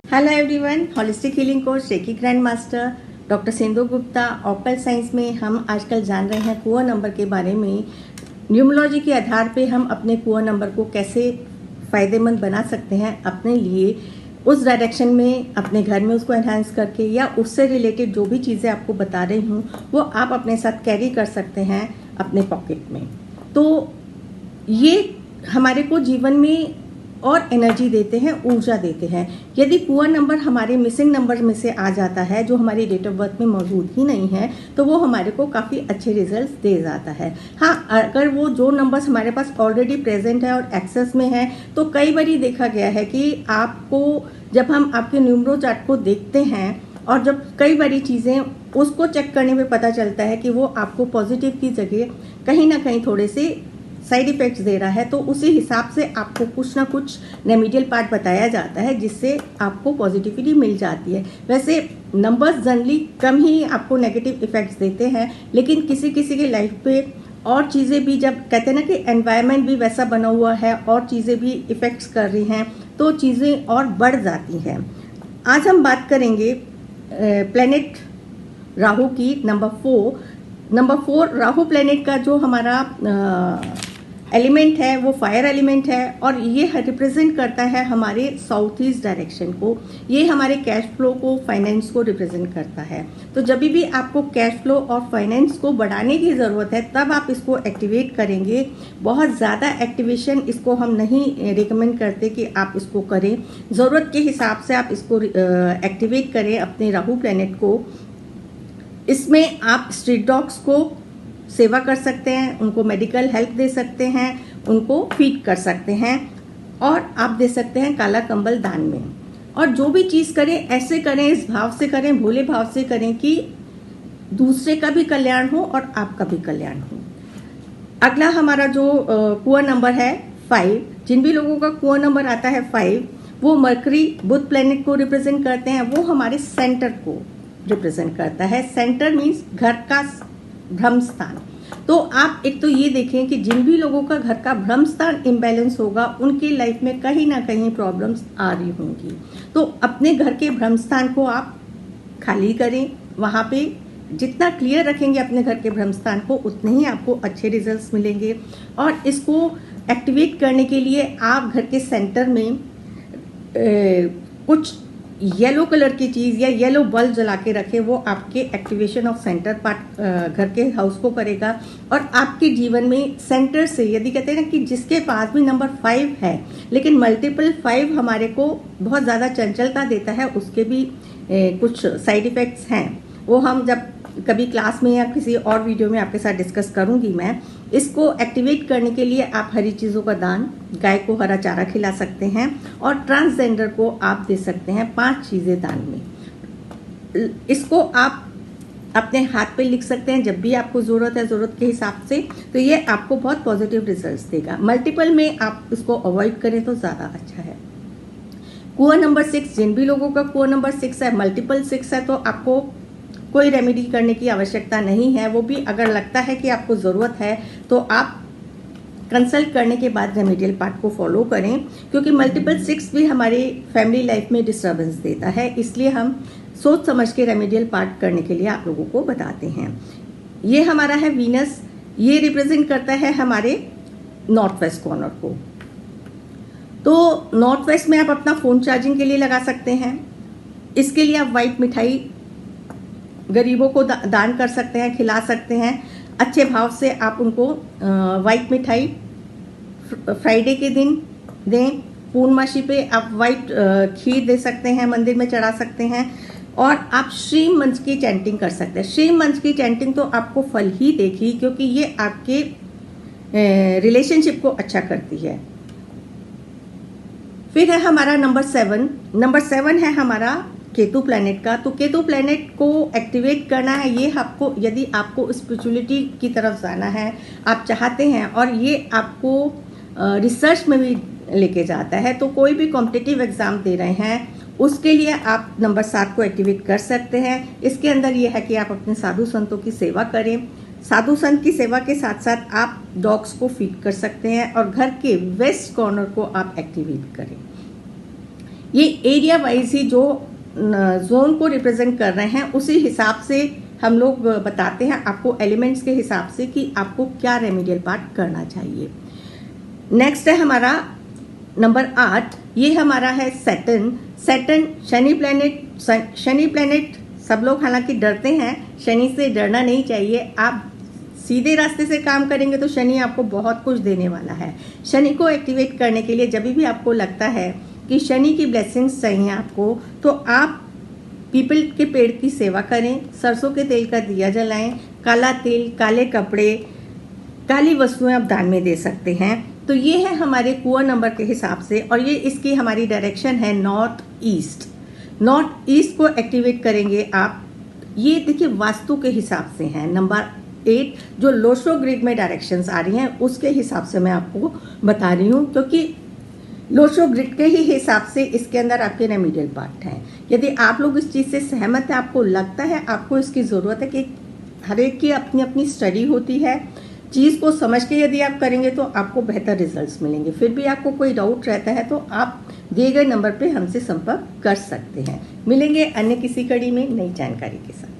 Hello everyone, holistic healing coach reiki grand master doctor Sindhu Gupta occult science में हम आजकल जान रहे हैं कुआं नंबर के बारे में। न्यूमरोलॉजी के आधार पे हम अपने कुआं नंबर को कैसे फ़ायदेमंद बना सकते हैं अपने लिए, उस डायरेक्शन में अपने घर में उसको एनहांस करके या उससे रिलेटेड जो भी चीज़ें आपको बता रही हूँ वो आप अपने साथ कैरी कर सकते हैं अपने पॉकेट में। तो ये हमारे को जीवन में और एनर्जी देते हैं, ऊर्जा देते हैं। यदि कुआं नंबर हमारे मिसिंग नंबर में से आ जाता है जो हमारी डेट ऑफ बर्थ में मौजूद ही नहीं है तो वो हमारे को काफ़ी अच्छे रिजल्ट्स दे जाता है। हाँ, अगर वो जो नंबर्स हमारे पास ऑलरेडी प्रेजेंट है और एक्सेस में है तो कई बार देखा गया है कि आपको जब हम आपके न्यूमरो चार्ट को देखते हैं और जब कई बारी चीज़ें उसको चेक करने में पता चलता है कि वो आपको पॉजिटिव की जगह कहीं ना कहीं थोड़े से साइड इफ़ेक्ट्स दे रहा है, तो उसी हिसाब से आपको कुछ ना कुछ रेमेडियल पार्ट बताया जाता है जिससे आपको पॉजिटिविटी मिल जाती है। वैसे नंबर्स जनरली कम ही आपको नेगेटिव इफ़ेक्ट्स देते हैं, लेकिन किसी किसी की लाइफ पे और चीज़ें भी, जब कहते हैं ना कि एनवायरनमेंट भी वैसा बना हुआ है और चीज़ें भी इफ़ेक्ट्स कर रही हैं तो चीज़ें और बढ़ जाती हैं। आज हम बात करेंगे प्लैनेट राहु की। नंबर 4 राहु प्लैनेट का जो हमारा एलिमेंट है वो फायर एलिमेंट है और ये रिप्रेजेंट करता है हमारे साउथ ईस्ट डायरेक्शन को। ये हमारे कैश फ्लो को, फाइनेंस को रिप्रेजेंट करता है। तो जब भी आपको कैश फ्लो और फाइनेंस को बढ़ाने की ज़रूरत है तब आप इसको एक्टिवेट करेंगे। बहुत ज़्यादा एक्टिवेशन इसको हम नहीं रिकमेंड करते कि आप इसको करें। ज़रूरत के हिसाब से आप इसको एक्टिवेट करें अपने राहु प्लैनेट को। इसमें आप स्ट्रीट डॉग्स को सेवा कर सकते हैं, उनको मेडिकल हेल्प दे सकते हैं, उनको फीड कर सकते हैं और आप दे सकते हैं काला कंबल दान में। और जो भी चीज़ करें ऐसे करें, इस भाव से करें, भोले भाव से करें कि दूसरे का भी कल्याण हो और आपका भी कल्याण हो। अगला हमारा जो कुआं नंबर है 5, जिन भी लोगों का कुआं नंबर आता है 5 वो मरकरी बुध प्लैनेट को रिप्रेजेंट करते हैं। वो हमारे सेंटर को रिप्रेजेंट करता है। सेंटर मीन्स घर का भ्रम स्थान। तो आप एक तो ये देखें कि जिन भी लोगों का घर का भ्रम स्थान इम्बैलेंस होगा उनकी लाइफ में कहीं ना कहीं प्रॉब्लम्स आ रही होंगी। तो अपने घर के भ्रम स्थान को आप खाली करें। वहाँ पे जितना क्लियर रखेंगे अपने घर के भ्रम स्थान को उतने ही आपको अच्छे रिजल्ट्स मिलेंगे। और इसको एक्टिवेट करने के लिए आप घर के सेंटर में कुछ येलो कलर की चीज़ या येलो बल्ब जला के रखें। वो आपके एक्टिवेशन ऑफ सेंटर पार्ट घर के हाउस को करेगा और आपके जीवन में सेंटर से, यदि कहते हैं ना कि जिसके पास भी नंबर 5 है लेकिन मल्टीपल 5 हमारे को बहुत ज़्यादा चंचलता देता है, उसके भी कुछ साइड इफ़ेक्ट्स हैं। वो हम जब कभी क्लास में या किसी और वीडियो में आपके साथ डिस्कस करूंगी मैं। इसको एक्टिवेट करने के लिए आप हरी चीज़ों का दान, गाय को हरा चारा खिला सकते हैं और ट्रांसजेंडर को आप दे सकते हैं 5 चीज़ें दान में। इसको आप अपने हाथ पे लिख सकते हैं जब भी आपको ज़रूरत है, ज़रूरत के हिसाब से। तो ये आपको बहुत पॉजिटिव रिजल्ट्स देगा। मल्टीपल में आप इसको अवॉइड करें तो ज़्यादा अच्छा है। कुआं नंबर 6, जिन भी लोगों का कुआं नंबर 6 है, मल्टीपल 6 है, तो आपको कोई रेमेडी करने की आवश्यकता नहीं है। वो भी अगर लगता है कि आपको ज़रूरत है तो आप कंसल्ट करने के बाद रेमेडियल पार्ट को फॉलो करें, क्योंकि मल्टीपल 6 भी हमारी फैमिली लाइफ में डिस्टर्बेंस देता है। इसलिए हम सोच समझ के रेमेडियल पार्ट करने के लिए आप लोगों को बताते हैं। ये हमारा है वीनस। ये रिप्रेजेंट करता है हमारे नॉर्थ वेस्ट कॉर्नर को। तो नॉर्थ वेस्ट में आप अपना फ़ोन चार्जिंग के लिए लगा सकते हैं। इसके लिए आप वाइट मिठाई गरीबों को दान कर सकते हैं, खिला सकते हैं। अच्छे भाव से आप उनको वाइट मिठाई फ्राइडे के दिन दें। पूर्णमासी पे आप वाइट खीर दे सकते हैं, मंदिर में चढ़ा सकते हैं। और आप श्रीम मंत्र की चैंटिंग कर सकते हैं। श्रीम मंत्र की चैंटिंग तो आपको फल ही देगी, क्योंकि ये आपके रिलेशनशिप को अच्छा करती है। फिर है हमारा नंबर 7। नंबर 7 है हमारा केतु प्लैनेट का। तो केतु प्लैनेट को एक्टिवेट करना है। ये आपको, यदि आपको स्पिरिचुअलिटी की तरफ जाना है, आप चाहते हैं, और ये आपको रिसर्च में भी लेके जाता है, तो कोई भी कॉम्पिटिटिव एग्ज़ाम दे रहे हैं उसके लिए आप नंबर 7 को एक्टिवेट कर सकते हैं। इसके अंदर ये है कि आप अपने साधु संतों की सेवा करें। साधु संत की सेवा के साथ साथ आप डॉग्स को फीड कर सकते हैं और घर के वेस्ट कॉर्नर को आप एक्टिवेट करें। ये एरिया वाइज ही जो जोन को रिप्रेजेंट कर रहे हैं उसी हिसाब से हम लोग बताते हैं आपको एलिमेंट्स के हिसाब से कि आपको क्या रेमेडियल पार्ट करना चाहिए। नेक्स्ट है हमारा नंबर 8, ये हमारा है सैटर्न। सैटर्न शनि प्लैनेट सब लोग हालांकि डरते हैं, शनि से डरना नहीं चाहिए। आप सीधे रास्ते से काम करेंगे तो शनि आपको बहुत कुछ देने वाला है। शनि को एक्टिवेट करने के लिए जब भी आपको लगता है कि शनि की ब्लेसिंग्स चाहिए आपको, तो आप पीपल के पेड़ की सेवा करें, सरसों के तेल का दिया जलाएं, काला तेल, काले कपड़े, काली वस्तुएं आप दान में दे सकते हैं। तो ये है हमारे कुआं नंबर के हिसाब से, और ये इसकी हमारी डायरेक्शन है नॉर्थ ईस्ट। नॉर्थ ईस्ट को एक्टिवेट करेंगे आप। ये देखिए वास्तु के हिसाब से है। नंबर 8 जो लोशो ग्रिड में डायरेक्शंस आ रही हैं उसके हिसाब से मैं आपको बता रही हूँ, क्योंकि लोशो ग्रिड के ही हिसाब से इसके अंदर आपके रेमेडियल पार्ट हैं। यदि आप लोग इस चीज़ से सहमत है, आपको लगता है आपको इसकी ज़रूरत है कि हर एक की अपनी अपनी स्टडी होती है, चीज़ को समझ के यदि आप करेंगे तो आपको बेहतर रिजल्ट्स मिलेंगे। फिर भी आपको कोई डाउट रहता है तो आप दिए गए नंबर पे हमसे संपर्क कर सकते हैं। मिलेंगे अन्य किसी कड़ी में नई जानकारी के साथ।